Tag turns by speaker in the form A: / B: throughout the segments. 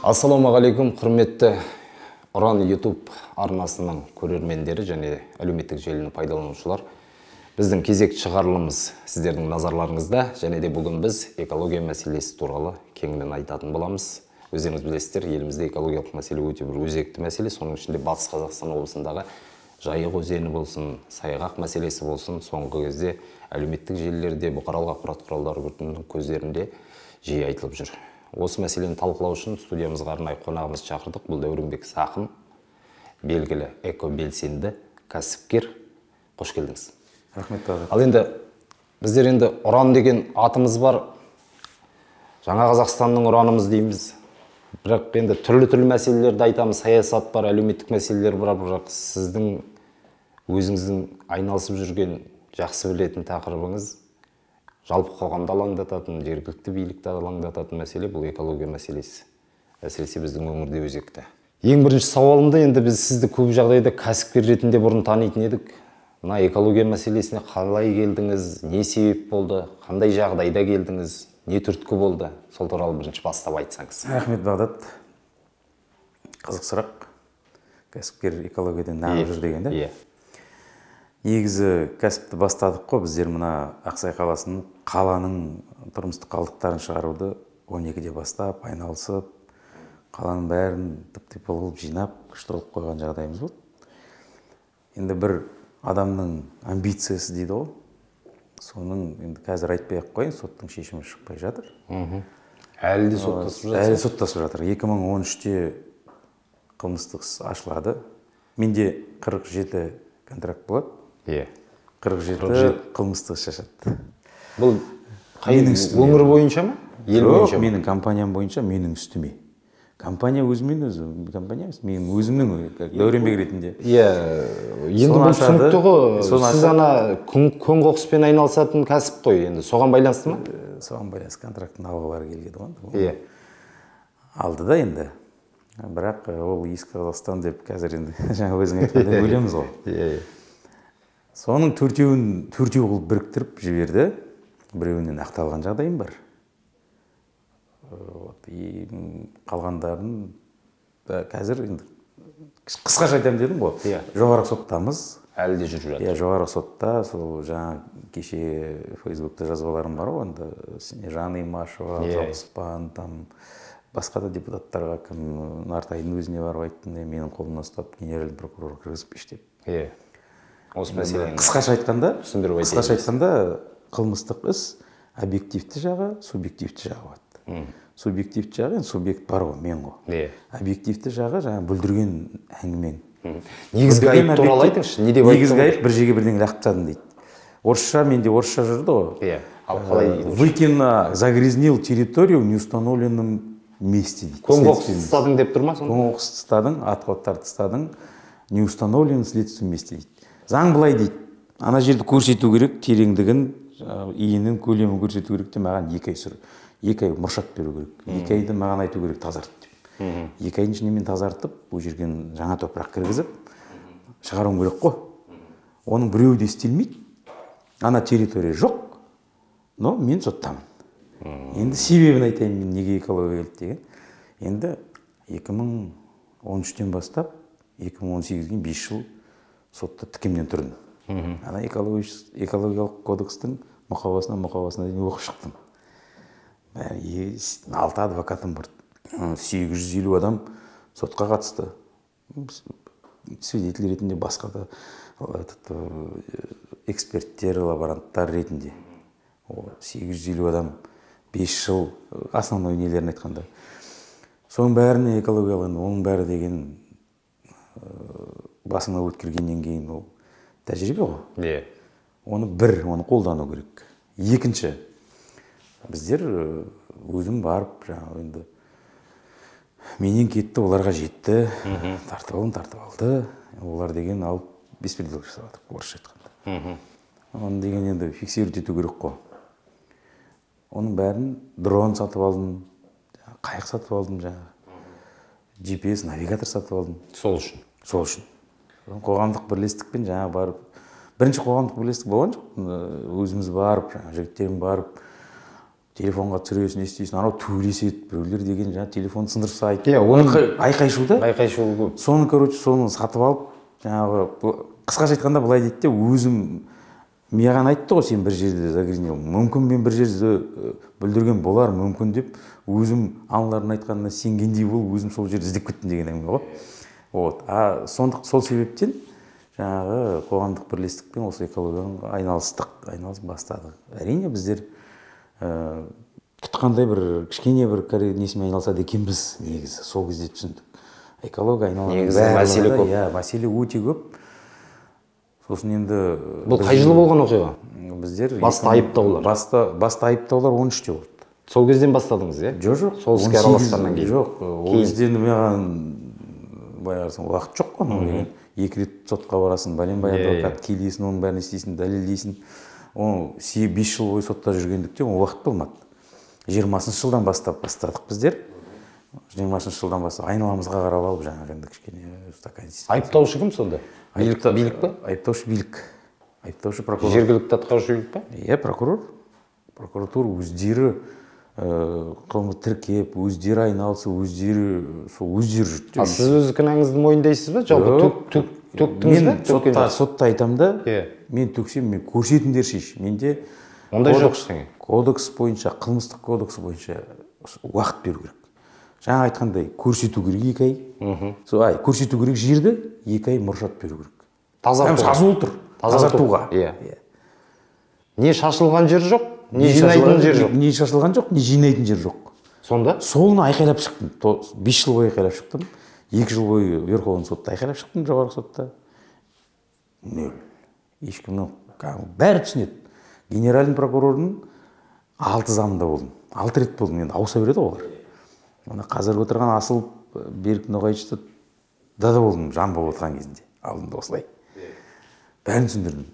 A: Ассалаумағалейкум, құрметті Ұран YouTube арнасының көрермендері және әлеуметтік желіні пайдаланушылар. Біздің кезекті шығарылымыз сіздердің назарларыңызда, және де бүгін біз экология мәселесі туралы кеңінен айтатын боламыз. Өздеріңіз білесіздер, елімізде экологиялық мәселе өте бір өзекті мәселе. Соның ішінде Батыс Қазақстан облысындағы Жайық өзені болсын, Сайғақ мәселесі болсын, соңғы кезде әлеуметтік желілерде, бұқаралық ақпарат құралдары көздерінде жиі айтылып жүр. Осы мәселені талқылау үшін студиямызға арнайы қонағымыз шақырдық. Бұл Дәуренбек Сақым, белгілі эко-белсенді кәсіпкер. Қош келдіңіз.
B: Рахмет.
A: Ал енді біздер Ұран деген атымыз бар. Жаңа Қазақстанның ұранымыз дейміз. Бірақ енді түрлі мәселелерді айтамыз. Саясат бар, әлеуметтік мәселелер бар, бірақ сіздің өзіңіздің айналысып жүрген, жақсы білетін тақырыбыңыз жалпы қоғамды алаңдататын, жергілікті билікті алаңдататын мәселе бұл экология мәселесі. Әсіресе біздің өңірде өзекті. Ең бірінші сауалымда, енді біз сізді көп жағдайда кәсіпкер ретінде бұрын танитын едік. Мына экология мәселесіне қалай келдіңіз, не себеп болды, қандай жағдайда келдіңіз, не түрткі болды? Сол туралы бірінші бастап айтсаңыз.
B: Рахмет, Бағдат. Қызық сұрақ. Кәсіпкер экологиядан нағып жүр деген, да? Негізі кәсіпті бастадық қой, біздер мына Ақсай қаланың тұрмыстық қалдықтарын шығаруды 12-де бастап, айналысып, қаланың бәрін тып-тып қылып жинап, күшті қылып қойған жағдайымыз болды. Енді бір адамның амбициясы дейді ғой. Соның енді қазір айтпай-ақ қойын, соттың шешімі шықпай жатыр.
A: Әлі де соттасып жатыр?
B: Әлі соттасып жатыр. 2013-те қылмыстық іс ашылады. Менде 47 контракт болады. 47 қылмыстық іс ашады.
A: Бұл өңір бойынша ма? Ел бойынша ма?
B: Менің компаниям бойынша, менің үстіме. Компания өзімен өзі, компания емес, менің өзімнің Дәуренбек ретінде.
A: Енді бұл түсінікті ғой, сіз ана көң қоқыспен айналысатын кәсіп қой, енді соған байланысты ма?
B: Соған байланысты контракттың алғылары келгеді ғой. Алды да енді. Бірақ ол ескі Қазақстан деп қазір енді жаңа өзің айтқандай бөлеміз ғой. Соның төртеуін қылып біріктіріп жіберді. Біреуінен ақталған жағдайым бар. Қалғандарын қазір қысқаша айтамын дедім ғой. Жоғарғы соттамыз.
A: Әлі де жүріп жатыр.
B: Жоғарғы сотта сол жаңа кеше Фейсбукта жазбаларым бар ғой, енді Снежана Имашева, Жабыспан, басқа да депутаттарға кім Нартайдың өзіне барып айттым, менің қолымнан ұстап генеральный прокурор кіргізбеш деп.
A: Осы мәселені
B: қысқаша айтқанда қылмыстық іс объективті жағы, субъективті жағы болады. Субъективті жағы, субъект бар ғой, мен ғой. Объективті жағы жаңа бүлдірген әңгімен.
A: Негізгі айып туралы айтыңызшы, не деп айттыңыз?
B: Негізгі айып бір жерге бірдеңе лақтырып тастадым дейді. Орысша, менде орысша жүрді ғой.
A: Ал қалай?
B: Загрязнил территорию в неустановленном месте дейді.
A: Көң қоқыс тастадың деп тұр ма?
B: Көң қоқыс тастадың, отходтар тастадың, неустановленном следственном месте дейді. Заң былай дейді, ана жерді көрсету керек, тереңдігін, иінін көлемін көрсету керек те маған 2 ай сүр. 2 ай мұршат беру керек. 2 айды маған айту керек тазарт деп. 2 айдың ішінде мен тазартып, бұл жерген жаңа топырақ кіргізіп, шығаруым керек қой. Оның біреуі де істелмейді. Ана территория жоқ, но мен соттамын. Енді себебін айтайын, мен неге экология келді деген. Енді 2013-тен бастап 2018-ге 5 жыл сотта тікімнен тұрдым. Ана экологиялық кодекстің мұқабасына дейін оқып шықтым. 6 адвокатым бар. 850 адам сотқа қатысты. Свидетель ретінде басқа да эксперттер, лаборанттар ретінде. 850 адам 5 жыл основной нелерін айтқанда. Соның бәріне экологияланды, оның бәрі деген басыңа өткергеннен кейін ол тәжірибе ғой. Оны қолдану керек. Екінші, біздер өзім барып, енді менен кетті, оларға жетті, тартып алды. Олар деген алып беспредел жасап жатыр, орысша айтқанда. Оны деген енді фиксировать ету керек қой. Оның бәрін дрон сатып алдым, қайық сатып алдым, GPS навигатор сатып алдым.
A: Сол үшін.
B: Қоғамдық бірлестікпен жаңа барып, бірінші қоғамдық бірлестік болған жоқ, өзіміз барып, жігіттерім барып, телефонға түсіресің, естисің, анау төбелеседі, біреулер деген жаңа телефон сындырып тастайды.
A: Иә, оның
B: айқай-шу да.
A: Айқай-шу көп.
B: Соны, короче, соны сатып алып, жаңағы қысқаша айтқанда былай дейді де, өзім маған айтты ғой, сен бір жерде загрязнил. Мүмкін мен бір жерде бүлдірген болар, мүмкін деп, өзім аналардың айтқанына сенгендей болып, өзім сол жерді іздеп кеттім деген әңгіме ғой. Вот. Сол себептен жаңағы қоғамдық бірлестікпен осы экологияға айналыс бастадық. Әрине біздер тұтқандай бір кішкене бір несімен айналысады екенбіз негізі, сол кезде түсіндік. Экология
A: негізі мәселе көп.
B: Иә, мәселе өте көп. Сосын енді
A: бұл қай жылы болған оқиға?
B: Біздер
A: басты айыптаулар.
B: Басты айыптаулар 13-те болды.
A: Сол кезден бастадыңыз, иә?
B: Жоқ.
A: Сол іске араласқаннан кейін.
B: Жоқ, ол кезден маған баяғысын уақыт жоқ қой, деген. 2 рет сотқа барасың, баян-баян келесің, оның бәрін істейсің, дәлелдейсің. Оны 5 жыл бойы сотта жүргендіктен ол уақыт болмады. 20-шы жылдан бастадық біздер. 20-шы жылдан бастап айналамызға қарап алып жаңағы кішкене стаканистер.
A: Айыптаушы кім сонда? Билік пе?
B: Айыптаушы билік. Айыптаушы прокурор.
A: Жергілікті атқарушы билік пе?
B: Иә, прокурор. Прокуратура өздері қылмыс тіркеп, өздері айналысы, өздері жүрді.
A: Сіз өз кінәңізді мойындайсыз ба? Жалпы төктіңіз бе?
B: Сотта айтам да, мен төксем, мен көрсетіңдер шеш. Менде
A: ондай жоқ ештеңе.
B: Кодекс бойынша, қылмыстық кодекс бойынша уақыт беру керек. Жаңа айтқандай, көрсету керек 2 ай. Көрсету керек жерді 2 ай мұршат беру керек. Тазартуға.
A: Не шашылған жер жоқ, не жинайтын жер жоқ.
B: Не шашылған жоқ, не жинайтын жер жоқ.
A: Сонда?
B: Солны айқайлап шықтым. 5 жыл бойы айқайлап шықтым. 2 жыл бойы Верховный сотта айқайлап шықтым, жоғарғы сотта. Нөл. Ешкімнің бәрі түсінеді. Генеральный прокурордың 6 замында болдым. 6 рет болдым, енді ауыса береді олар. Оны қазір отырған Асыл Берік Ноғайшты да болдым, жан болып отырған кезінде. Алдымда осылай. Бәрін түсіндірдім.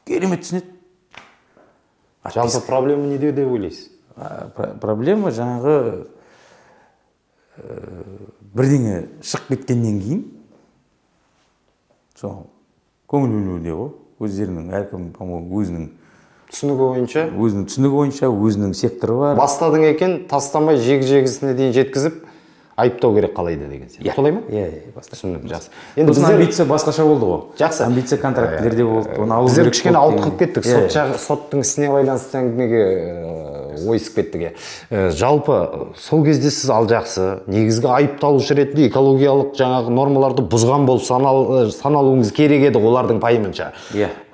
B: Керемет түсінеді.
A: Жалпы проблема неде деп ойлайсыз?
B: Проблема жаңағы бірдеңе шығып кеткеннен кейін сол көңіл бөлуде ғой. Өздерінің әркім өзінің түсінігі бойынша өзінің секторы бар.
A: Бастадың екен, тастамай жегі-жегісіне дейін жеткізіп айыптау керек қалайды деген сияқты. Солай ма?
B: Иә, бастадым.
A: Жақсы.
B: Енді біздің амбиция басқаша болды ғой.
A: Жақсы.
B: Амбиция контрактілерде болды.
A: Біздер кішкене ауытқып кеттік. Соттың ісіне байланысты әңгімеге ойысып кеттік. Жалпы сол кезде сіз ал жақсы, негізгі айыпталушы ретінде экологиялық жаңағы нормаларды бұзған болып саналуыңыз керек еді олардың пайымынша.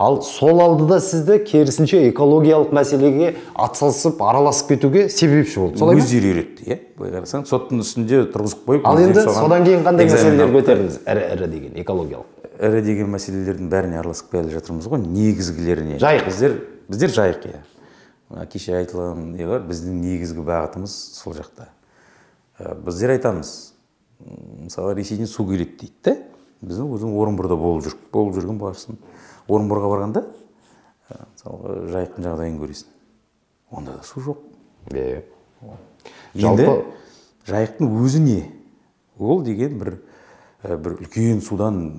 A: Ал сол алдыда сізді керісінше экологиялық мәселеге атсалысып, араласып кетуге себепші болды. Солай ма?
B: Өздері үйретті, иә. Былай қарасаң, соттың үстінде тұрғызып қойып.
A: Ал енді содан кейін қандай мәселелер көтердіңіз? Ірі деген экологиялық.
B: Ірі деген мәселелердің бәріне араласып келе жатырмыз ғой, негізгілеріне.
A: Жайық.
B: Біздер жайық, иә. Кеше айтылған не бар, біздің негізгі бағытымыз сол жақта. Біздер айтамыз, мысалы Ресейден су келеді дейді да. Біздің өзің Орынборда болып жүрген барсын. Орынборға барғанда, мысалы жайықтың жағдайын көресің. Онда да су жоқ. Енді жайықтың өзі не? Ол деген бір үлкен судан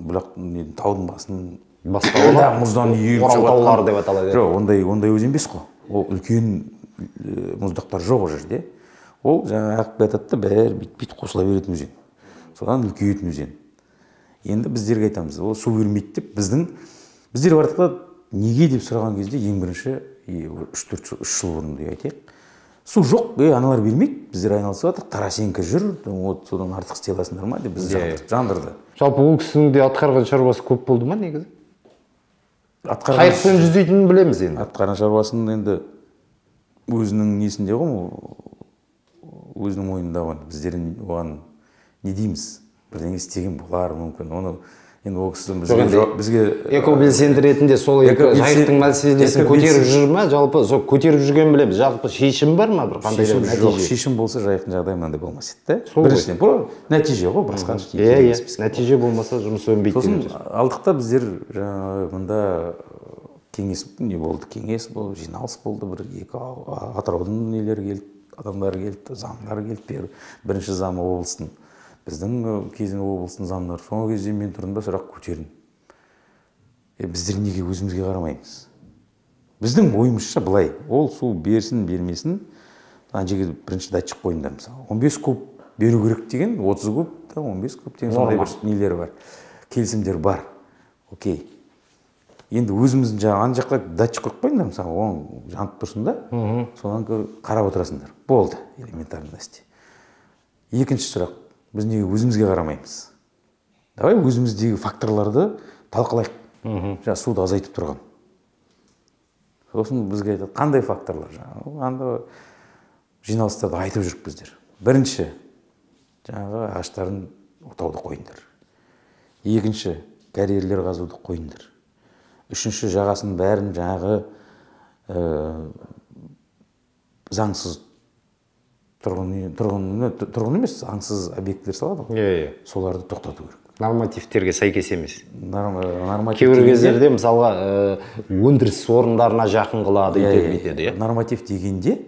B: таудың басын мұздан үйіліп
A: таулар деп аталады.
B: Жоқ, ондай өзен емес қой. Ол үлкен мұздақтар жоқ о жерде. Ол жаңа ағып жатады бәрі бит қосыла беретін өзен. Содан үлкейетін өзен. Енді біздерге айтамыз, ол су бермейді деп біздер бардықта неге деп сұраған кезде ең бірінші 3 жыл бұрын деп айтайық. Су жоқ, аналар бермейді, біздер айналысып жатырық, Тарасенко жүр, содан артық істей аласыңдар ма деп біз жандырды.
A: Жалпы ол кісінің де атқарған шаруасы көп болды ма негізі?
B: Қайықпен
A: жүзетінін білеміз енді.
B: Атқарған шаруасын енді өзінің несінде ғой, өзінің мойнында ғой, біздер оған не дейміз? Бірдеңе істеген болар мүмкін. Оны енді ол кісі бізге
A: экобелсенді ретінде сол жайықтың мәселесін көтеріп жүр ма? Жалпы көтеріп жүрген білеміз. Жалпы шешім бар ма?
B: Шешім болса жайықтың жағдайы мынандай болмас еді. Біріншіден бұл нәтиже ғой, басқа
A: нәтиже болмаса жұмыс өнбейді.
B: Сосын алдықта біздер мында кеңес не болды? Кеңес болды, жиналыс болды, бір екі Атыраудың нелері келді, адамдар келді, замдар келді. Бірінші замы облыстың. Біздің кезінде облыстың замдары. Соңғы кезде мен тұрдым ба сұрақ көтердім. Біздер неге өзімізге қарамаймыз? Біздің ойымызша былай, ол су берсін, бермесін, ана жерге бірінші датчик қойыңдар мысалы 15 куб беру керек деген 30 куб 15 куб деген сондай бір нелері бар, келісімдер бар. Окей, енді өзіміздің жаңағы ана жаққа датчик қойып қойыңдар мысалы, оң жанып тұрсын да, содан қарап отырасыңдар, болды, элементарный нәрсе. Екінші сұрақ, біз неге өзімізге қарамаймыз? Давай өзіміздегі факторларды талқылайық. Жаңа суды азайтып тұрған. Сосын бізге айтады, қандай факторлар? Жаңағы жиналыстарда айтып жүріп біздер. Бірінші, жаңағы ағаштарын отауды қойыңдар. Екінші, карьерлер қазуды қойыңдар. Үшінші, жағасын бәрін жаңағы заңсыз тұрғын емес, заңсыз объектілер салады ғой. Соларды тоқтату керек.
A: Нормативтерге сәйкес емес.
B: Кейбір
A: кездерде мысалға өндіріс орындарына жақын қылады, бүйтеді.
B: Норматив дегенде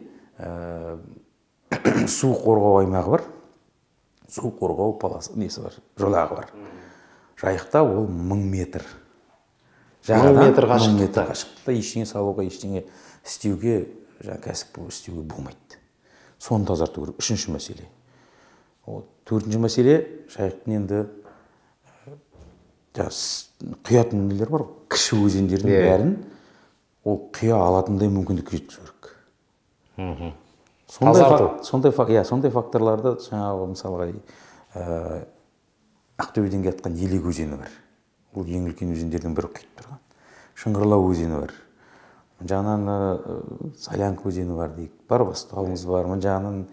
B: су қорғау аймағы бар, су қорғау полосы несі бар, жолағы бар. Жайықта ол 1000 метр.
A: 1000 метр қашықтықта
B: ештеңе салуға, ештеңе істеуге, кәсіп істеуге болмайды. Соны тазарту керек. Үшінші мәселе. Төртінші мәселе, жайықтың енді құятын нелер бар, кіші өзендердің бәрін ол құя алатындай мүмкіндік жеткізу керек. Сондай факторларды жаңағы мысалға Ақтөбеден кеткен Елек өзені бар. Бұл ең үлкен өзендердің бірі құйып тұрған. Шыңғырлау өзені бар. Жағынан Солянка өзені бар дейік. Бар бастауымыз бар. Жағынан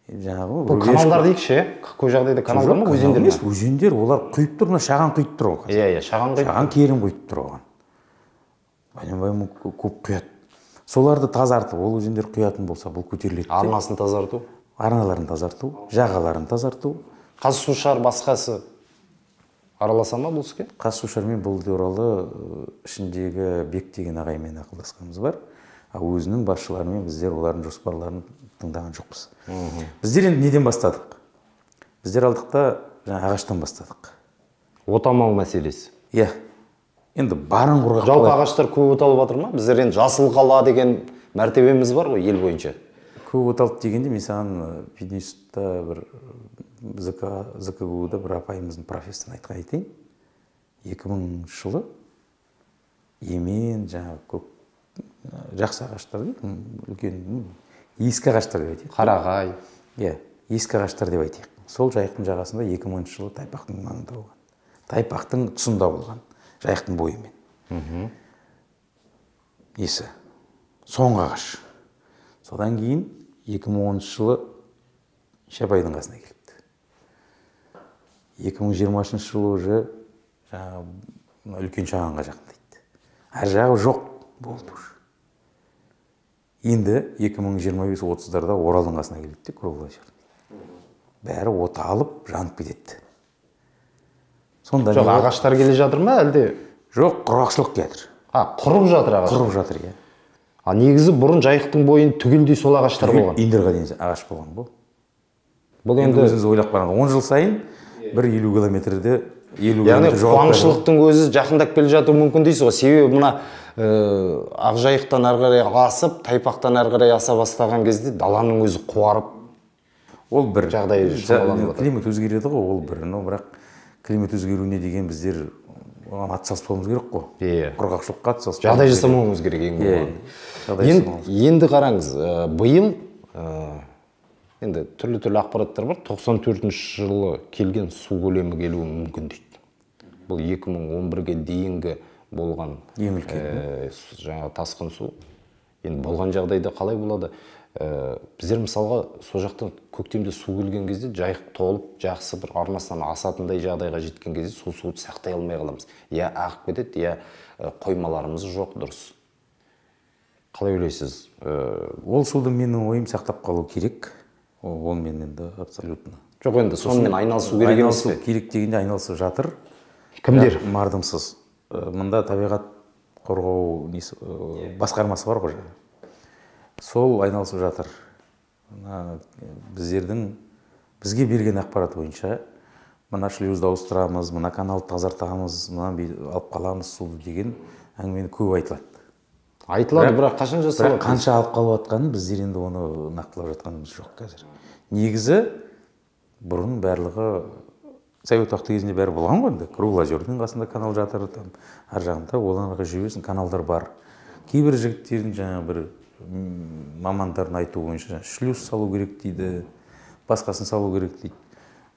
A: бұл каналдар дейікші, көп жағдайда каналдар ма, өзендер ме?
B: Өзендер, олар құйып тұр, шаған құйып тұр оған. Шаған керім құйып тұр оған. Байнамбайым көп құяды. Соларды тазарту, ол өзендер құятын болса, бұл көтеріледі.
A: Арнасын тазарту?
B: Арналарын тазарту, жағаларын тазарту.
A: Қазсушар басқасы араласа ма бұл іске?
B: Қазсушармен бұл туралы ішіндегі Бек деген ағаймен ақылдасқанымыз бар. Өзінің басшыларымен біздер олардың жоспарларын тыңдаған жоқпыз. Біздер енді неден бастадық? Біздер алдықта ағаштан бастадық.
A: Отамау мәселесі.
B: Енді барын құрғақ.
A: Жалпы ағаштар көп оталып жатыр ма? Біздер енді жасыл қала деген мәртебеміз бар ғой ел бойынша.
B: Көп оталып дегенде мен саған Пединститутта бір ЗКГУ-да бір апайымыздың профессорын айтайын. 2000 жылы емен жаңағы көп жақсы ағаштар дейді, үлкен ескі ағаштар деп айтайық.
A: Қарағай.
B: Ескі ағаштар деп айтайық. Сол жайықтың жағасында 2000 жылы Тайпақтың маңында болған. Тайпақтың тұсында болған. Жайықтың бойымен. Несі? Соңғы ағаш. Содан кейін 2010 жылы Шабайдың қасына келіпті. 2020 жылы уже үлкен шағанға жақындайды. Әр жағы жоқ болды уже. Енді 2025-30-дарда Оралдың қасына келіпті, круглый жер. Бәрі оты алып, жанып кетеді.
A: Жоқ, ағаштар келе жатыр ма, әлде?
B: Жоқ, құрғақшылық келетір.
A: Құрып жатыр ағаш?
B: Құрып жатыр,
A: Негізі бұрын жайықтың бойын түгелдей сол ағаштар болған?
B: Индерға дейін ағаш болған бұл.
A: Бұл
B: енді өзіңіз ойлап қараңыз, 10 жыл сайын бір 50 километрде 50
A: километр қуаңшылықтың өзі жақындап келе жатуы мүмкін дейсіз ғой. Себебі мына Ақжайықтан ары қарай асып, Тайпақтан ары қарай аса бастаған кезде даланың өзі қуарып,
B: ол бір
A: жағдай
B: климат өзгереді ғой, ол бір. Бірақ климат өзгеруіне деген біздер атсалыспауымыз керек қой. Құрғақшылыққа атсалыспауымыз.
A: Жағдай жасамауымыз керек. Енді қараңыз, биыл енді түрлі ақпараттар бар. 94-ші жылы келген су көлемі келуі мүмкін дейді. Бұл 2011-ге дейінгі болған жаңа тасқын су. Енді болған жағдайда қалай болады? Біздер мысалға сол жақтан көктемде су келген кезде жайық толып, жақсы бір арнасынан асатындай жағдайға жеткен кезде сол суды сақтай алмай қаламыз. Я ағып кетеді, я қоймаларымыз жоқ дұрыс. Қалай ойлайсыз?
B: Ол суды менің ойым сақтап қалу керек. Ол мен енді абсолютно.
A: Жоқ, енді сонымен айналысу керек емес пе?
B: Айналысу керек дегенде айналысып жатыр.
A: Кімдер?
B: Мардымсыз. Мында табиғат қорғау басқармасы бар ғой. Сол айналысып жатыр. Бізге берген ақпарат бойынша мына шлюзді ауыстырамыз, мына каналды тазартамыз, мына алып қаламыз суды деген әңгімені көп айтылады.
A: айтылады, бірақ қашан жасалады?
B: Қанша алып қалып жатқанын біздер енді оны нақтылап жатқанымыз жоқ қазір. Негізі бұрын барлығы совет уақыты кезінде бәрі болған ғой енді. Круглозердің қасында канал жатыр, там ар жағында оларға жүресің, каналдар бар. Кейбір жігіттердің жаңа бір мамандардың айтуы бойынша шлюз салу керек дейді, басқасын салу керек дейді.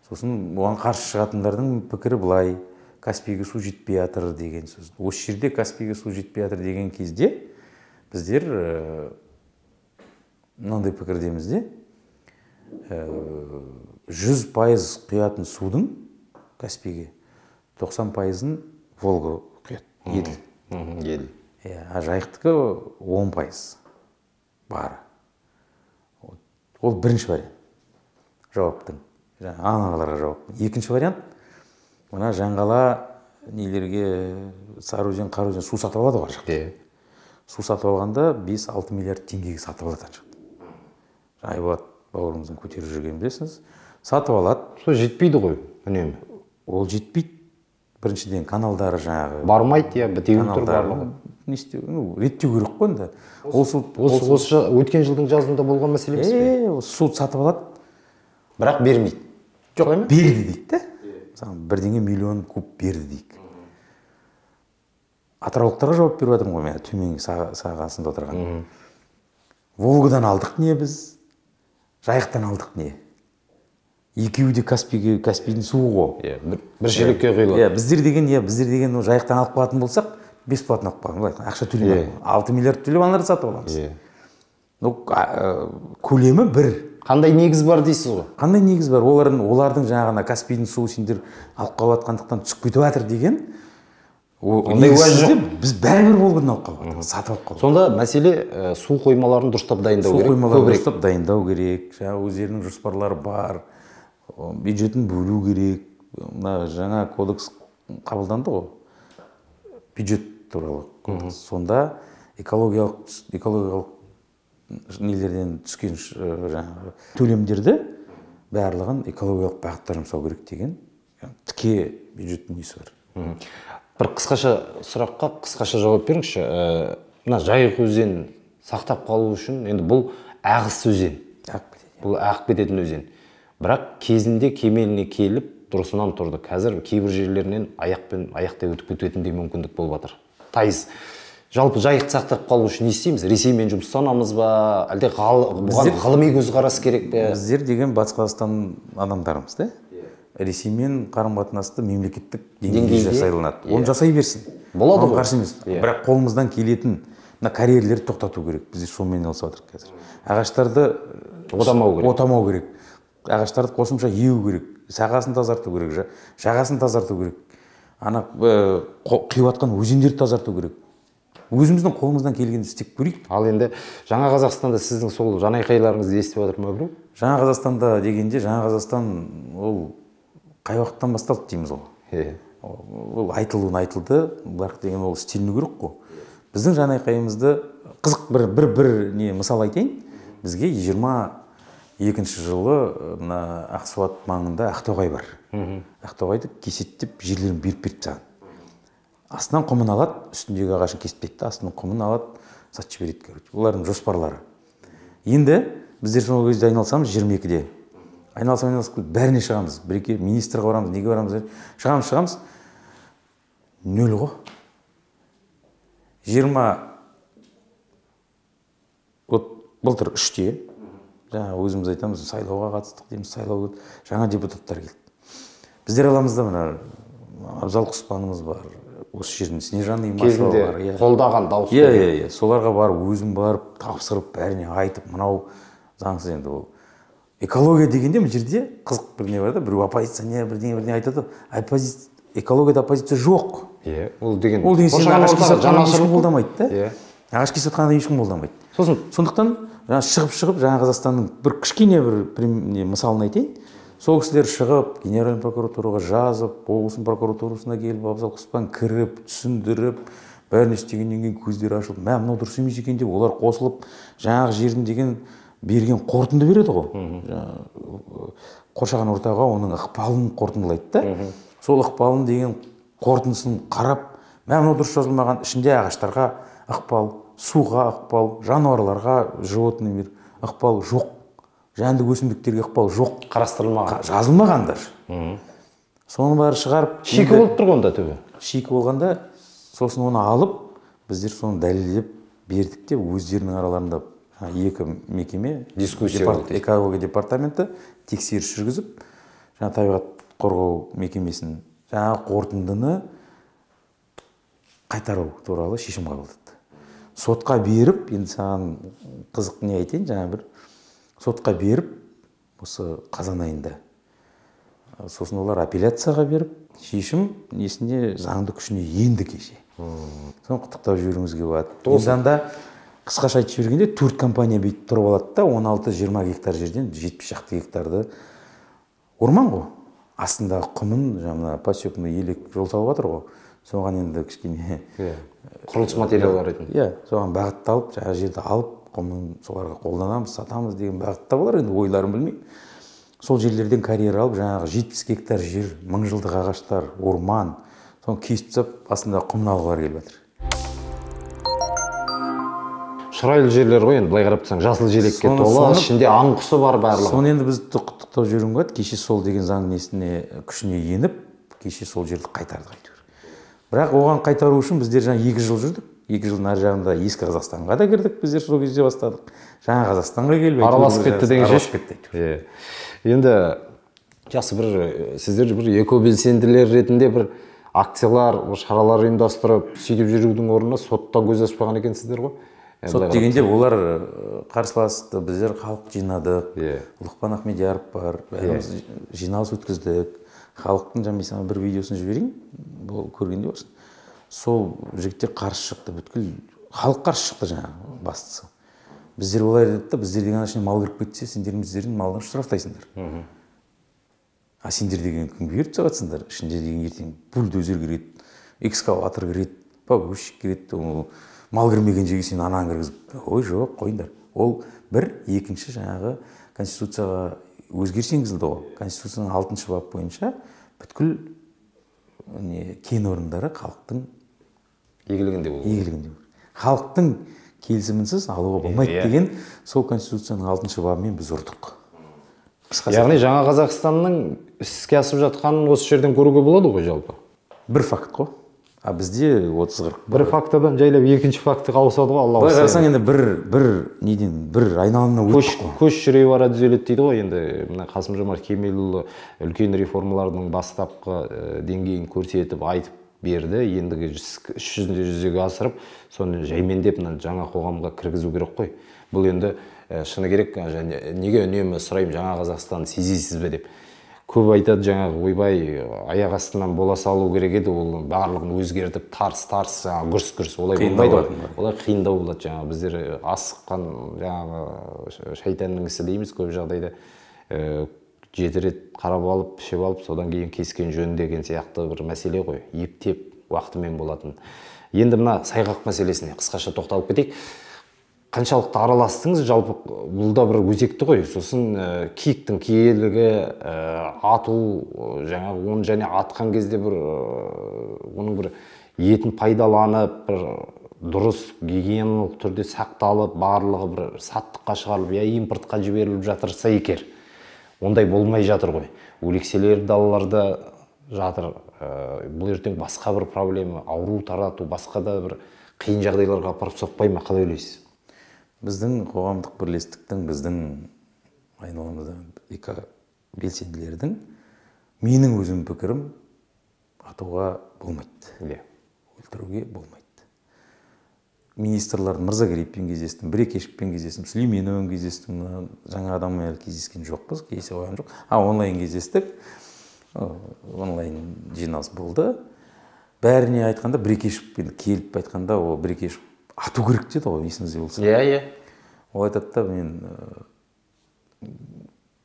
B: Сосын оған қарсы шығатындардың пікірі былай: Каспийге су жетпей жатыр деген сөз. Осы жерде Каспийге су жетпей жатыр деген кезде біздер мынандай пікірдеміз де, 100% құятын судың Каспийге 90%-ын Волга құяды, Еділ.
A: Еділ.
B: А Жайықтікі 10% бар. Ол бірінші вариант жауаптың, аналарға жауаптың. Екінші вариант, мына Жаңғала нелерге Сарыөзен, Қараөзен су сатып алады ғой жақта. Су сатып алғанда 5-6 миллиард теңгеге сатып алады жақта. Айбат бауырымыздың көтеріп жүргенін білесіңіз. Сатып алады.
A: Сол жетпейді ғой, үнемі.
B: Ол жетпейді. Біріншіден каналдары жаңағы
A: бармайды, бітеуі тұр барлығы.
B: Не істеу, реттеу керек қой енді.
A: Осы өткен жылдың жазында болған мәселе емес пе?
B: Осы суды сатып алады,
A: бірақ бермейді.
B: Жоқ, берді дейді да. Бірдеңе миллион куб берді дейік. Атыраулықтарға жауап беріп жатырмын ғой, мен төменгі сағасында отырған. Волгадан алдық не біз, Жайықтан алдық не? Екеуі де Каспийдің суы ғой.
A: Бір шелекке құйылады.
B: Біздер деген Жайықтан алып қалатын болсақ, бесплатно алып қаламыз. Ақша төлемейміз. 6 миллиард төлеп аналарды сатып аламыз. Көлемі бір.
A: Қандай негіз бар дейсіз ғой?
B: Қандай негіз бар? Олардың жаңағына Каспийдің суы сендер алып қалып жатқандықтан түсіп кетіп жатыр деген.
A: Ондай уәж жоқ.
B: Біз бәрібір Волгадан алып қалып жатырмыз, сатып алып қалып.
A: Сонда мәселе су қоймаларын дұрыстап дайындау керек.
B: Су қоймаларын дұрыстап дайындау керек. Өздерінің жоспарлары бар. Бюджетін бөлу керек. Жаңа кодекс қабылданды ғой. Бюджет туралы кодекс. Сонда экологиялық нелерден түскен төлемдерді барлығын экологиялық бағытта жұмсау керек деген тіке бюджеттің несі бар.
A: Бір қысқаша сұраққа қысқаша жауап беріңізші. Мына Жайық өзенін сақтап қалу үшін, енді бұл ағыс өзен. Бұл ағып кететін өзен. Бірақ кезінде кемеліне келіп дұрысынан тұрды. Қазір кейбір жерлерінен аяқтай өтіп кететіндей мүмкіндік болып жатыр. Тайыз. Жалпы Жайықты сақтап қалу үшін не істейміз? Ресеймен жұмыстанамыз ба? Әлде бұған ғылыми көзқарас керек пе?
B: Біздер деген Батыс Қазақстан адамдарымыз, да? Ресеймен қарым-қатынасты мемлекеттік деңгейде жасайланады. Оны жасай берсін.
A: Болады ғой.
B: Қарсы емес. Бірақ қолымыздан келетін карьерлерді тоқтату керек. Біздер сонымен айналысып жатырмыз қазір. Ағаштарды отамау керек. Ағаштарды қосымша еу керек. Сағасын тазарту керек, жағасын тазарту керек. Ана қиыватқан өзендерді тазарту керек. Өзіміздің қолымыздан келгенді істеп көрейік.
A: Ал енді Жаңа Қазақстанда сіздің сол жанайқайларыңызды естіп жатыр ма біреу?
B: Жаңа Қазақстанда дегенде, Жаңа Қазақстан ол қай уақыттан басталды дейміз ғой. Ол айтылды, бірақ деген ол істеліну керек қой. Біздің жанайқайымызды қызық бір не мысал айтайын. Бізге 22-ші жылы Ақсуат маңында Ақтоғай бар. Ақтоғайды кесеттеп жерлерін беріп саған. Астынан құмын алады, үстіндегі ағашын кесіп кетті, астынан құмын алады, сатшы береді. Олардың жоспарлары. Енді біздер сол кезде айналысамыз 22-де. Айналысып бәріне шығамыз. Бір-екі министрға барамыз, неге барамыз? Шығамыз. 0 ғой. 20 былтыр 3-те өзіміз айтамыз, сайлауға қатыстық дейміз, сайлау жаңа депутаттар келді. Біздер аламызда мына Абзал Құспанымыз бар. Осы жердің Снежан Имашева бар.
A: Қолдаған дауыс.
B: Соларға барып, өзім барып, тапсырып, бәріне айтып, мынау заңсыз енді ол. Экология дегенде бұл жерде қызық бір не бар да, бір оппозиционер бірдеңе айтады. Экологияда оппозиция жоқ.
A: Ол деген
B: сен ағаш кесіп отқаннан ешкім қолдамайды да. Ағаш кесіп отқаннан ешкім қолдамайды. Сондықтан шығып Жаңа Қазақстанның бір кішкене бір мысалын айтайын. Сол кісілер шығып, Генеральный прокуратураға жазып, облыстың прокуратурасына келіп, Абзал Құспан кіріп, түсіндіріп, бәрін істегеннен кейін көздері ашылып, мынау дұрыс емес екен деп, олар қосылып, жаңағы жердің деген берген қорытынды береді ғой. Қоршаған ортаға оның ықпалын қорытындылайды да. Сол ықпалын деген қорытындысын қарап, мынау дұрыс жазылмаған, ішінде ағаштарға ықпал, суға ықпал, жануарларға животный мир ықпал жоқ, жәндік өсімдіктерге ықпал жоқ,
A: қарастырылмаған,
B: жазылмаған даже. Соны бәрі шығарып,
A: шикі болып тұр онда түбі.
B: шикі болғанда, сосын оны алып, біздер соны дәлелдеп бердік те, өздерінің араларында екі мекеме, экология департаменті тексеріс жүргізіп, жаңа табиғат қорғау мекемесін жаңа қорытындыны қайтару туралы шешім қабылдады. Сотқа беріп, енді саған қызық не айтайын, жаңа бір сотқа беріп, осы қазан айында. Сосын олар апелляцияға беріп, шешім несінде заңды күшіне енді кеше. Соны құттықтап жіберуіңізге болады. Осында қысқаша айтып жібергенде 4 компания бүйтіп тұрып алады да, 16-20 гектар жерден 70 шақты гектарды орман ғой. Астында құмын, жаңа посепный елек жол салып жатыр ғой. Соған енді кішкене
A: құрылыс материалы ретінде.
B: Соған бағытталып, жаңа жерді алып, құмын соларға қолданамыз, сатамыз деген бағытта болар, енді ойларын білмеймін. Сол жерлерден карьера алып, жаңағы 70 гектар жер, 1000 жылдық ағаштар, орман, соны кесіп тастап, астында құмын алғылар келіп жатыр.
A: Шырайлы жерлер ғой, енді былай қарап тұрсаң, жасыл желекке толы, ішінде аң құсы бар барлығы.
B: Соны енді біз құттықтап жүргім келеді, кеше сол деген заң несіне күшіне еніп, кеше сол жерді қайтардық әйтеуір. Бірақ оған қайтару үшін біздер жаңа 2 жыл жүрдік. 2 жылдың ар жағында ескі Қазақстанға да кірдік, біздер сол кезде бастадық. Жаңа Қазақстанға келіп
A: араласып кетті деген сөз. Енді жақсы, бір сіздер бір экобелсенділер ретінде бір акциялар, шаралар ұйымдастырып, сөйтіп жүрудің орнына соттан көз ашпаған екенсіздер ғой.
B: Сот дегенде олар қарсыласты, біздер халық жинадық, Лұқпан Ахмедияров бар, бәріміз жиналыс өткіздік. Халықтың жаңа бір видеосын жіберейін, көргенде болсын. Сол жігіттер қарсы шықты, бүткіл халық қарсы шықты жаңа бастысы. Біздер олай деді, біздер деген ішіне мал кіріп кетсе, сендердің малдан штрафтайсыңдар. А сендер деген кімге беріп шығатсыңдар? Ішінде деген ертең бульдозер кіреді, экскаватор кіреді, погрузчик кіреді, мал кірмеген жерге сен ананы кіргізіп, ой жоқ, қойыңдар. Ол бір, екінші жаңағы Конституцияға өзгеріс енгізілді ғой. Конституцияның 6-шы бап бойынша бүткіл кен орындары халықтың
A: игілігінде
B: болды. Халықтың келісімінсіз алуға болмайды деген сол Конституцияның 6-шы бабымен біз ұрдық.
A: Яғни жаңа Қазақстанның іске асып жатқанын осы жерден көруге болады ғой жалпы?
B: Бір факт қой. А бізде 30-40.
A: Бір фактыдан жайлап екінші фактыға ауысады ғой, Алла.
B: Былай қарасаң енді бір айналымнан өттік қой.
A: Көш жүре бара түзеледі дейді ғой, енді мына Қасым-Жомарт Кемелұлы үлкен реформалардың бастапқы деңгейін көрсетіп айтып берді. Ендігі іс жүзінде жүзеге асырып, соны жаймендеп жаңа қоғамға кіргізу керек қой. Бұл енді шыны керек, неге үнемі сұраймын, жаңа Қазақстан сезесіз бе деп. Көп айтады жаңағы, ойбай, аяқ астынан бола салу керек еді, ол барлығын өзгертіп, тарс, гүрс, олай болмайды. Олай қиындау болады жаңағы. Біздер асыққан жаңағы шайтанның ісі дейміз көп жағдайда. 7 рет қарап алып, пішіп алып, содан кейін кескен жөн деген сияқты бір мәселе ғой. Ептеп уақытымен болатын. Енді мына сайғақ мәселесіне қысқаша тоқталып кетейік. Қаншалықты араластыңыз, жалпы бұл да бір өзекті ғой. Сосын киіктің киелігі, ату, жаңағы оны және атқан кезде оның бір етін пайдаланып, бір дұрыс гигиеналық түрде сақталып, барлығы бір саттыққа шығарылып, я импортқа жіберіліп жатырса егер. Ондай болмай жатыр ғой. Өлекселер далаларда жатыр. Бұл ертең басқа бір проблема, ауру тарату, басқа да бір қиын жағдайларға апарып соқпай ма, қалай ойлайсыз?
B: Біздің қоғамдық бірлестіктің, біздің айналамызда белсенділердің менің өзім пікірім атуға болмайды. Өлтіруге болмайды. Министрлардың Мырзакереевпен кездестім, Брекешевпен кездестім, Сүлейменовпен кездестім, жаңа адаммен кездескен жоқпыз, кездесе қойған жоқ. Онлайн кездестік, онлайн жиналыс болды. Бәріне айтқанда, Брекешевпен келіп айтқанда, ол Брекешев ату керек деді ғой, есіңізде болса. Ол айтады да, мен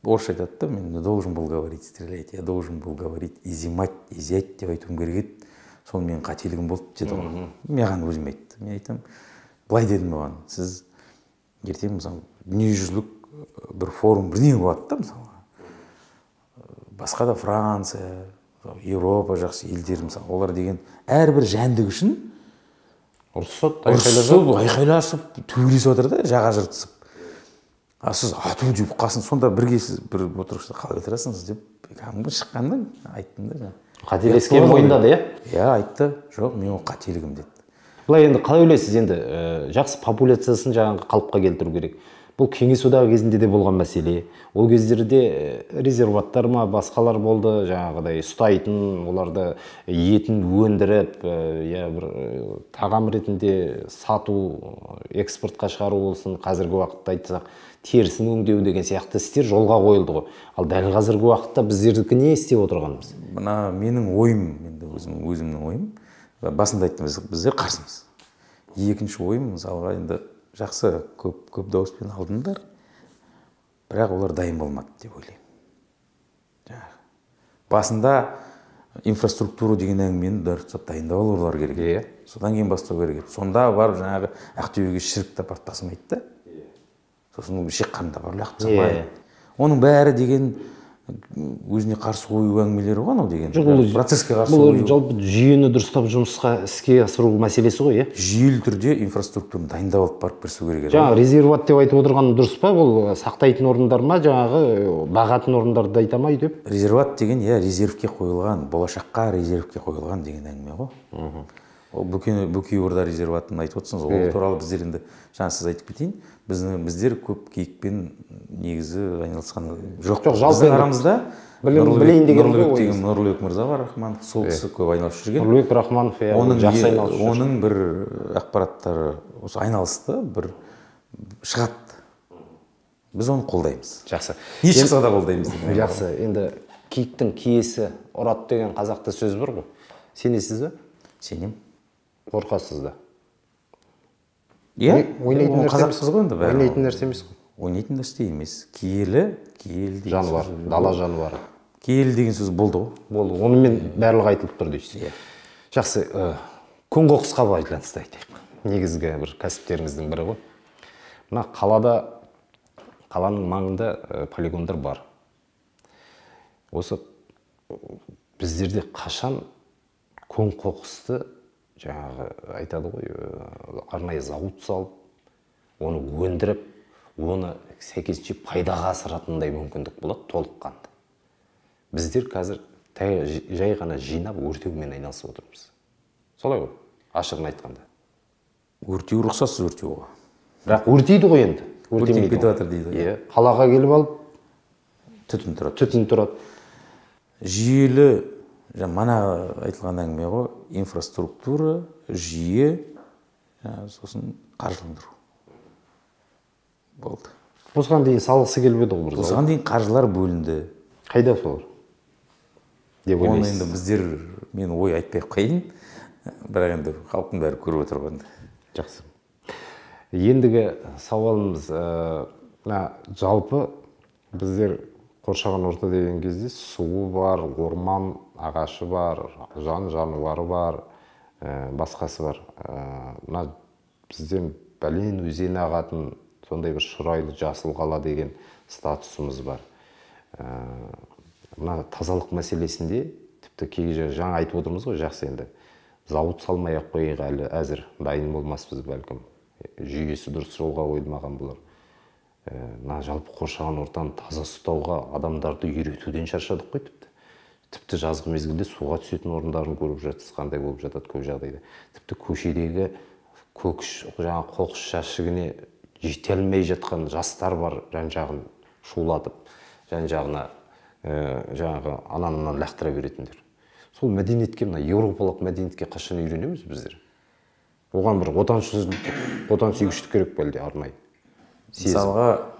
B: орысша айтады да, мен должен был говорить, стрелять, я должен был говорить, изимать, изять деп айтуым керек еді. Соны мен қателігім болды деді ғой. Маған өзім айтты. Мен айтам, былай дедім оған, сіз ертең мысалы дүниежүзілік бір форум бірдеңе болады да, мысалы. Басқа да Франция, Европа жақсы елдер, мысалы, олар деген әрбір жәндік үшін
A: ұрысып
B: айқайласып төбелесіп жатыр да, жаға жыртысып. Сіз ату деп қасын, сонда бірге сіз бір отырғышта қалай отырасыңыз деп кәдімгі шыққанда айттым да.
A: Қателескенін мойындады, иә?
B: Иә, айтты. Жоқ, мен ол қателігім деді.
A: Былай енді қалай ойлайсыз, енді жақсы популяциясын жаңағы қалыпқа келтіру керек. Бұл кеңес одағы кезінде де болған мәселе. Ол кездерде резерваттар ма, басқалар болды, жаңағыдай ұстайтын, оларды етін өндіріп, бір тағам ретінде сату, экспортқа шығару болсын, қазіргі уақытта айтсақ, терісін өңдеу деген сияқты істер жолға қойылды ғой. Ал дәл қазіргі уақытта біздердікі не істеп отырғанымыз?
B: Мына менің ойым, енді өзімнің ойым, басында айттым, біздер қарсымыз. Екінші ойым, мысалға, енді жақсы көп дауыспен алдыңдар, бірақ олар дайын болмады деп ойлаймын. Басында инфраструктура деген әңгімені дайындап алулар керек. Содан кейін бастау керек. Сонда барып жаңағы Ақтөбеге шірік апарып тасымайды да. Сосын шыққанда барып лақтырып салмайды. Оның бәрі деген өзіне қарсы қою әңгімелері ғой, анау деген. Процесске қарсы қою.
A: Бұл жалпы жүйені дұрыстап жұмысқа іске асыру мәселесі ғой, иә?
B: Жүйелі түрде инфраструктураны дайындап алып барып кірісу керек.
A: Жаңағы резерват деп айтып отырған дұрыс па? Бұл сақтайтын орындар ма, жаңағы бағатын орындарды айта ма деп?
B: Резерват деген, резервке қойылған, болашаққа резервке қойылған деген әңгіме ғой. Ол Бөкей Орда резерватын айтып отырсыңыз, ол туралы біздер енді жаңа сіз айтып кетейін, біздер көп киікпен негізі айналысқан жоқ. Біздің арамызда Нұрлыбек мырза бар, Рахман, сол кісі көп айналысып жүрген.
A: Нұрлыбек Рахманов жақсы айналысып жүр.
B: Оның бір ақпараттары осы айналысты, бір шығады. Біз оны қолдаймыз.
A: Жақсы.
B: Не шықса да қолдаймыз.
A: Жақсы. Енді киіктің киесі ұрады деген қазақта сөз бар ғой. Сенесіз бе?
B: Сенем.
A: Қорқасыз да.
B: Иә, қазақпыз ғой енді бәрі.
A: Ойнайтын нәрсе емес қой.
B: Ойнайтын нәрсе емес. Киелі
A: жануар, дала жануары.
B: Киелі деген сөз болды ғой.
A: Болды. Онымен барлығы айтылып тұр дейсіз. Жақсы, күн қоқысқа байланысты айтайық. Негізгі бір кәсіптеріңіздің бірі ғой. Мына қаланың маңында полигондар бар. Осы біздерде қашан күн қоқысты жаңағы айтады ғой, арнайы зауыт салып, оны өндіріп, оны сәйкесінше пайдаға асыратындай мүмкіндік болады толыққанды. Біздер қазір жай ғана жинап өртеумен айналысып отырмыз. Солай ғой, ашығын айтқанда.
B: Өртеу рұқсатсыз өртеу ғой.
A: Бірақ өртейді ғой енді.
B: Өртеніп кетіп жатыр дейді.
A: Қалаға келіп алып
B: түтін тұрады. Жүйелі, мана айтылған әңгіме ғой, инфраструктура, жүйе, сосын қаржыландыру. Болды.
A: Осыған дейін салғысы келіп еді ғой.
B: Осыған дейін қаржылар бөлінді.
A: Қайда солар?
B: Оны енді біздер, мен ой айтпай қойын, бірақ енді халықтың бәрі көріп отыр ғой.
A: Жақсы. Ендігі сауалымыз, жалпы біздер қоршаған орта деген кезде суы бар, орман ағашы бар, жануары бар, басқасы бар. Бізден Бәлен өзені ағатын сондай бір шұрайлы жасыл қала деген статусымыз бар. Мына тазалық мәселесінде тіпті кей жаңа айтып отырмыз ғой, жақсы енді. Зауыт салмай ақ қойық әлі әзір дайын болмаспыз бәлкім. Жүйесі дұрыс жолға қойылмаған болар. Жалпы қоршаған ортаны таза ұстауға адамдарды үйретуден шаршадық қой тіпті. Тіпті жазғы мезгілде суға түсетін орындарын көріп жатсыз, қандай болып жатады көп жағдайда. Тіпті көшедегі қоқыс жәшігіне жете алмай жатқан жастар бар, жан-жағын шулатып, жан-жағына жаңағы ананынан лақтыра беретіндер. Сол мәдениетке, мына еуропалық мәдениетке қашан үйренеміз біздер? Оған бір отансүйгіштік керек пе әлде арнайы?
B: Мысалға,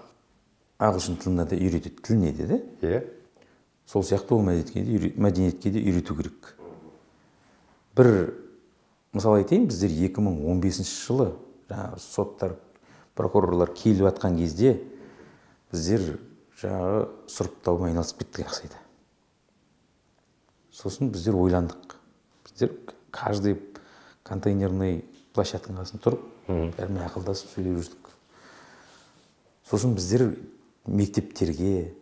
B: ағылшын тіліне де үйретеді, тіл не деді?
A: Иә.
B: Сол сияқты ол мәдениетке де үйрету керек. Бір мысал айтайын, біздер 2015 жылы соттар, прокурорлар келіп атқан кезде біздер жаңағы сұрыптаумен айналысып кеттік ақсайды. Сосын біздер ойландық. Біздер каждый контейнерный площадканың қасында тұрып, бәрімен ақылдасып сөйлеп жүрдік. Сосын біздер мектептерге,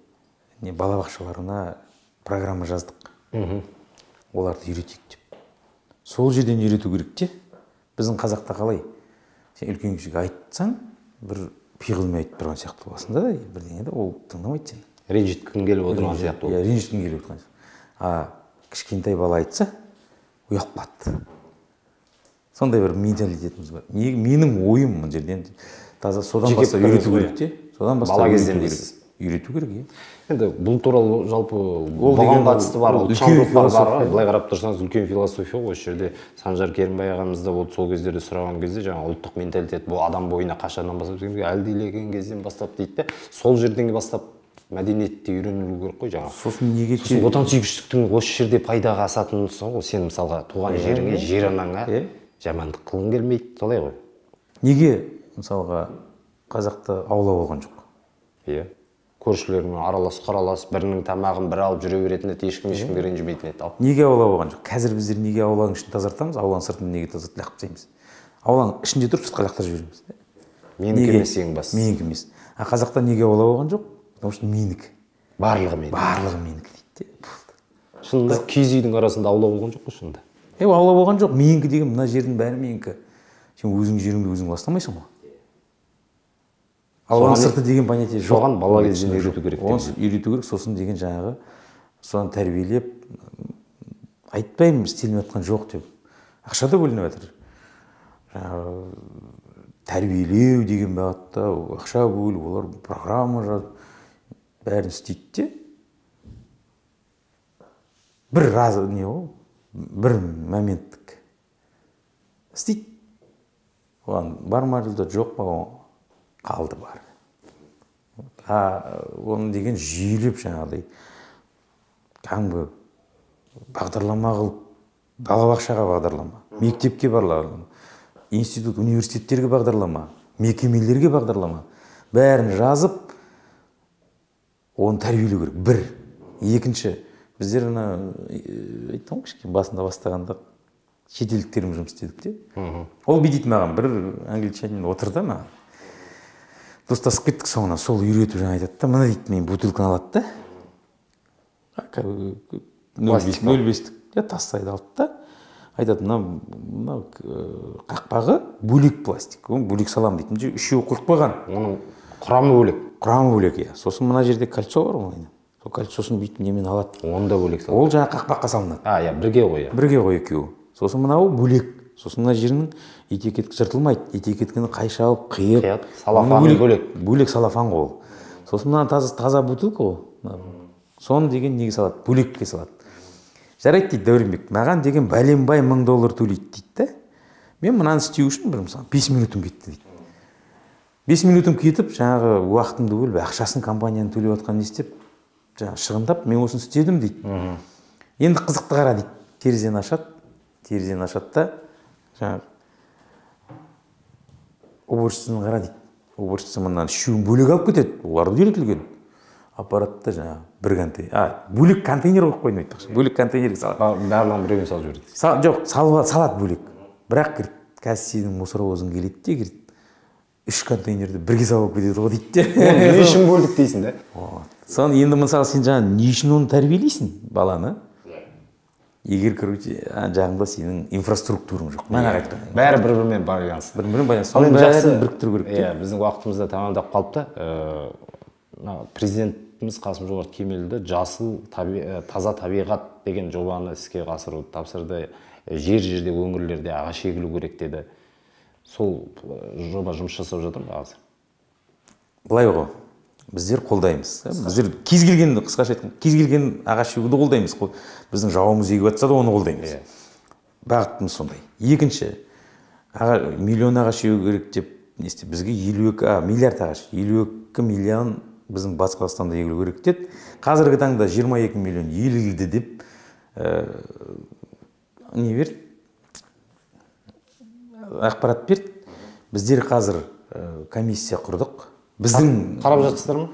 B: балабақшаларына программа жаздық. Оларды үйретейік деп. Сол жерден үйрету керек те. Біздің қазақта қалай? Сен үлкен кісіге айтсаң, бір пиғылмен айтып тұрған сияқты боласың да, бірдеңе де ол тыңдамайды сені.
A: Ренжіткің келіп отырған сияқты ол.
B: Иә, ренжіткің келіп отырған. Кішкентай бала айтса, ұялып қалады. Сондай бір менталитетіміз бар. Менің ойым мына жерден таза содан бастап үйрету керек те. Содан бастап үйрету керек, иә.
A: Енді бұл туралы жалпы бұған қатысты бар, ұлтшылдықтар бар. Былай қарап тұрсаңыз, үлкен философия ғой. Осы жерде Санжар Керімбай ағамыз да болды, сол кездерде сұраған кезде жаңа ұлттық менталитет бұл адам бойына қашаннан бастап әлдилеген кезден бастап дейді де, сол жерден бастап мәдениетте үйренілу керек қой жаңа.
B: Сосын неге
A: отансүйгіштіктің осы жерде пайдаға асатынын ғой. Сен мысалға туған жеріңе, жер анаңа жамандық қылғың келмейді, солай ғой.
B: Неге мысалға қазақта аула болған жоқ?
A: Иә. Көршілермен аралас-қаралас, бірінің тамағын бір алып жүре беретін еді, ешкімге ренжімейтін еді.
B: Неге аула болған жоқ? Қазір біздер неге ауланың ішін тазартамыз, ауланың сыртын неге лақтырып тастаймыз? Ауланың ішінде тұрып сыртқа лақтырып жібереміз.
A: Менікі емес ең басты.
B: Менікі емес. Қазақта неге аула болған жоқ? Потому что менікі.
A: Барлығы менікі.
B: Барлығы менікі дейді.
A: Шынында киіз үйдің арасында аула болған жоқ қой шынында.
B: Аула болған жоқ. Менікі деген мына жердің бәрі менікі. Сен өзің жеріңді өзің ластамайсың ғой. Ауланың сырты деген понятие жоқ.
A: Соған бала кезден үйрету керек.
B: Оны үйрету керек, сосын деген жаңағы соны тәрбиелеп айтпаймын істелмей жатқан жоқ деп. Ақша да бөлініп жатыр. Тәрбиелеу деген бағытта ақша бөліп, олар программа жазып бәрін істейді де. Бір бір моменттік істейді. Оған бар ма результат, жоқ па, қалды бар. Оны деген жүйелеп жаңағыдай кәдімгі бағдарлама қылып, балабақшаға бағдарлама, мектепке бағдарлама, институт, университеттерге бағдарлама, мекемелерге бағдарлама, бәрін жазып, оны тәрбиелеу керек. Бір. Екінші, біздер айттым ғой кішкене басында бастағанда шетелдіктермен жұмыс істедік те. Ол бүйтеді маған, бір англичанин отырды маған. Достасып кеттік, соңынан сол үйретіп жаңа айтады да, мына дейді, мен бутылканы алады да, 0,5-тік тастайды алды да, айтады, мына қақпағы бөлек пластик, бөлек салам дейді, үшеуі құйып қойған.
A: Оның құрамы бөлек.
B: Құрамы бөлек, иә. Сосын мына жерде кольцо бар ғой. Сол кольцосын бүйтіп немен алады.
A: Оны да бөлек салады.
B: Ол жаңа қақпаққа салынады.
A: Иә, бірге ғой.
B: Бірге ғой екеуі. Сосын мынау бөлек. Сосын мына жерінің этикеткі жыртылмайды. Этикеткіні қайшалып, қиып,
A: салафаны бөлек.
B: Бөлек салафан ғой. Сосын мына таза бутылка ғой. Соны деген неге салады? Бөлекке салады. Жарайды дейді Дәуренбек. Маған деген бәленбай $1000 төлейді дейді да. Мен мынаны істеу үшін бір мысалы 5 минутым кетті дейді. 5 минутым кетіп, жаңағы уақытымды бөліп, ақшасын компанияны төлеп жатқан не істеп, жаңағы шығындап, мен осыны істедім дейді. Енді қызықты қара дейді. Терезені ашады да, жаңағы уборщицаны қара дейді. Уборщица мынаны үшеуін бөлек алып кетеді. Оларды үйретілген. Аппаратта жаңағы бір контейнер, бөлек контейнер қойып қоймайды. Бөлек контейнерге салады.
A: Барлығын біреуіне салып жібереді.
B: Жоқ, салады бөлек. Бірақ қазір сенің мусоровозың келеді де кірді. 3 контейнерді бірге салып кетеді ғой дейді де.
A: Не үшін бөлдік дейсің да?
B: Соны енді мысалы сен жаңа не үшін оны тәрбиелейсің баланы? Егер жағында сенің инфраструктураң жоқ. Мана айтқан.
A: Бәрі бір-бірімен байланысты.
B: Бір-бірімен байланысты. Соның бәрін біріктіру керек.
A: Иә, біздің уақытымызда тамамдап қалыпты. Президентіміз Қасым-Жомарт Кемелұлы жасыл таза табиғат деген жобаны іске асыруды тапсырды. Жер-жерде өңірлерде ағаш егілу керек деді. Сол жоба жұмыс жасап жатыр ма қазір?
B: Былай ғой, біздер қолдаймыз. Біздер кез келген, қысқаша айтқанда, кез келген ағаш егуді қолдаймыз. Біздің жауымыз егіп жатса да оны қолдаймыз. Бағытымыз сондай. Екінші, миллион ағаш егу керек деп не істеп, бізге 52 миллиард ағаш, 52 миллион біздің Батыс Қазақстанда егілу керек деді. Қазіргі таңда 22 миллион егілді деп не берді? Ақпарат берді. Біздер қазір комиссия құрдық. Біздің
A: қарап жатсыздар ма?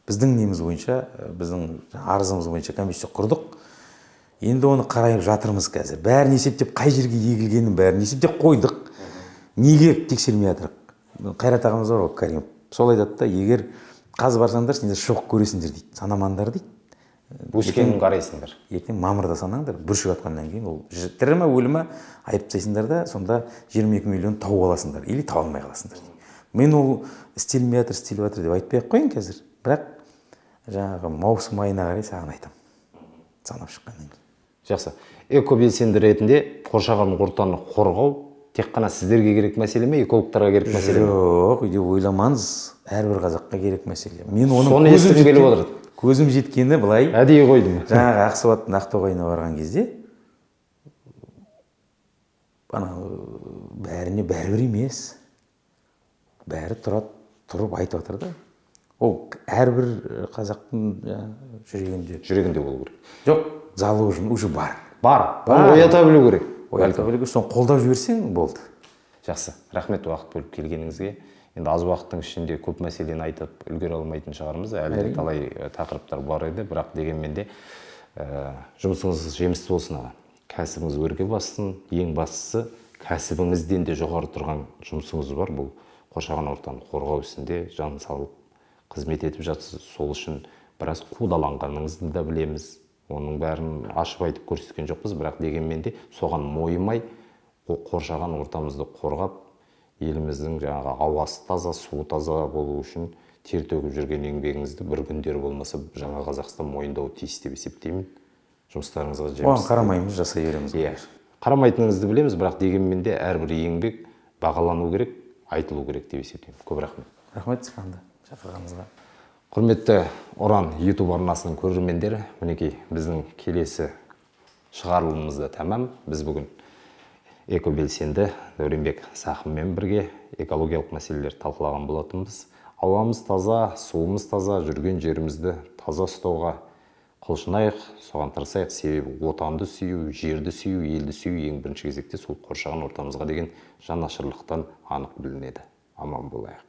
B: Біздің неміз бойынша, біздің арызымыз бойынша комиссия құрдық. Енді оны қарайып жатырмыз қазір. Бәрін есептеп, қай жерге егілгенін бәрін есептеп қойдық. Неге тексермей жатырық? Қайрат ағамыз бар ғой, Каримов. Сол айтады да, егер қазір барсаңдар, сендер шоқ көресіңдер дейді. Санамандар дейді.
A: өскенін қарайсыңдар.
B: Ертең мамырда санаңдар, бүршік атқаннан кейін ол тірі ме өлі ме айырып тастайсыңдар да, сонда 22 миллион тауып аласыңдар или таба алмай қаласыңдар. Мен ол істелмей жатыр деп айтпай ақ қояйын қазір. Бірақ жаңағы маусым айына қарай саған айтамын. Санап шыққаннан кейін.
A: Жақсы. Экобелсенді ретінде қоршаған ортаны қорғау тек қана сіздерге керек мәселе ме, экологтарға керек мәселе ме?
B: Жоқ, үйде ойламаңыз, әрбір қазаққа керек мәселе. Мен
A: соны естігім келіп отыр.
B: Көзім жеткені былай.
A: Әдейі қойдым.
B: Жаңағы Ақсуаттың Ақтоғайына барған кезде бәріне бәрібір емес. Бәрі тұрып айтып жатыр да. Ол әрбір қазақтың
A: жүрегінде болу керек.
B: Жоқ, залы уже бар.
A: Оны оята білу керек.
B: Оята білу керек, соны қолдап жіберсең болды.
A: Жақсы, рахмет уақыт бөліп келгеніңізге. Енді аз уақыттың ішінде көп мәселені айтып үлгере алмайтын шығармыз. Әлі талай тақырыптар бар еді, бірақ дегенмен де жұмысыңыз жемісті болсын аға. Кәсібіңіз өрге бассын. Ең бастысы кәсібіңізден де жоғары тұрған жұмысыңыз бар. Бұл қоршаған ортаны қорғау ісінде жан салып қызмет етіп жатсыз. Сол үшін біраз қудаланғаныңызды да білеміз. Оның бәрін ашып айтып көрсеткен жоқпыз, бірақ дегенмен де соған мойымай қоршаған ортамызды қорғап, еліміздің жаңағы ауасы таза, суы таза болу үшін тер төгіп жүрген еңбегіңізді бір күндері болмаса жаңа Қазақстан мойындауы тиіс деп есептеймін. Жұмыстарыңызға жеміс.
B: Оған қарамаймыз, жасай береміз.
A: Қарамайтыныңызды білеміз, бірақ дегенмен де әрбір еңбек бағалану керек, айтылу керек деп есептеймін. Көп рахмет.
B: Рахмет сізге шақырғаныңызға.
A: Құрметті Оран YouTube арнасының көрермендері, мінекей біздің келесі шығарылымымыз да тәмам. Біз бүгін экобелсенді Дәуренбек Сақыммен бірге экологиялық мәселелерді талқылаған болатынбыз. Ауамыз таза, суымыз таза, жүрген жерімізді таза ұстауға құлшынайық, соған тырысайық. Себебі отанды сүю, жерді сүю, елді сүю ең бірінші кезекте сол қоршаған ортамызға деген жанашырлықтан анық білінеді. Аман болайық.